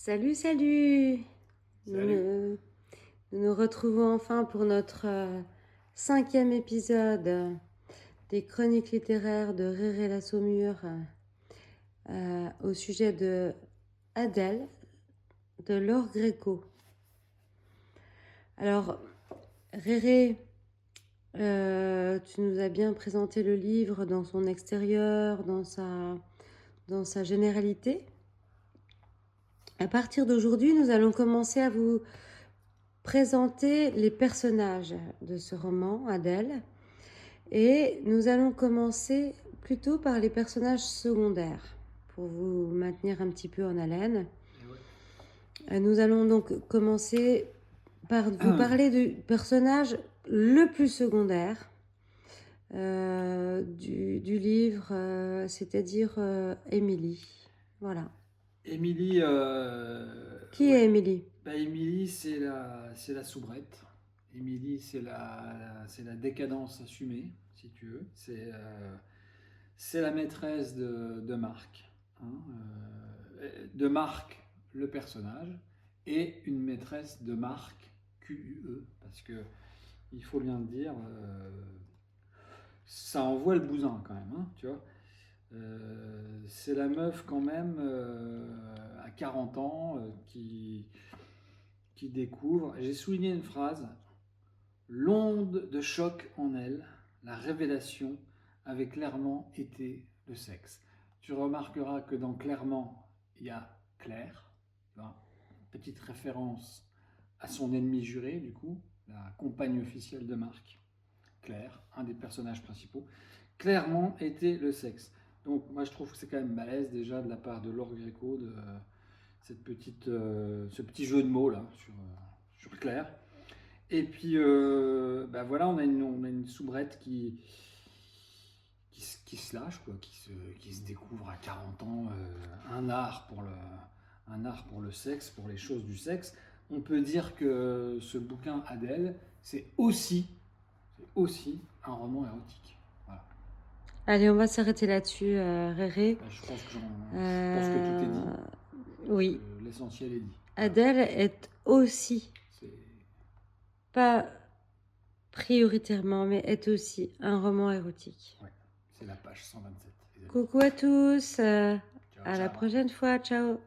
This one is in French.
Salut, salut! Salut. Nous nous retrouvons enfin pour notre 5e épisode des chroniques littéraires de Réré la Saumure au sujet de Adèle de Laure Gréco. Alors, Réré, tu nous as bien présenté le livre dans son extérieur, dans sa généralité. À partir d'aujourd'hui, nous allons commencer à vous présenter les personnages de ce roman, Adèle. Et nous allons commencer plutôt par les personnages secondaires, pour vous maintenir un petit peu en haleine. Nous allons donc commencer par vous parler du personnage le plus secondaire du livre, c'est-à-dire Émilie. Voilà. Émilie, Qui est Émilie? Émilie, c'est la soubrette. Émilie, c'est la décadence assumée, si tu veux. C'est la maîtresse de Marc. Hein, de Marc, le personnage, et une maîtresse de Marc, QUE, parce que, il faut bien le dire, ça envoie le bousin quand même, hein, tu vois. C'est la meuf quand même à 40 ans qui découvre. J'ai souligné une phrase: l'onde de choc en elle, la révélation avait clairement été le sexe. Tu remarqueras que dans clairement, il y a Claire, petite référence à son ennemi juré, du coup, la compagne officielle de Marc. Claire, un des personnages principaux, clairement était le sexe. Donc moi je trouve que c'est quand même balèze déjà de la part de Laure Gréco de ce petit jeu de mots là sur Claire. Et puis voilà, on a une soubrette qui se lâche, quoi, qui se découvre à 40 ans un art pour le sexe, pour les choses du sexe. On peut dire que ce bouquin Adèle, c'est aussi un roman érotique. Voilà. Allez, on va s'arrêter là-dessus, Réré. Je pense que tout est dit. Oui. L'essentiel est dit. Adèle est aussi, C'est... pas prioritairement, mais est aussi un roman érotique. Ouais, c'est la page 127. Coucou à tous, Ciao, à la ciao. prochaine fois, ciao!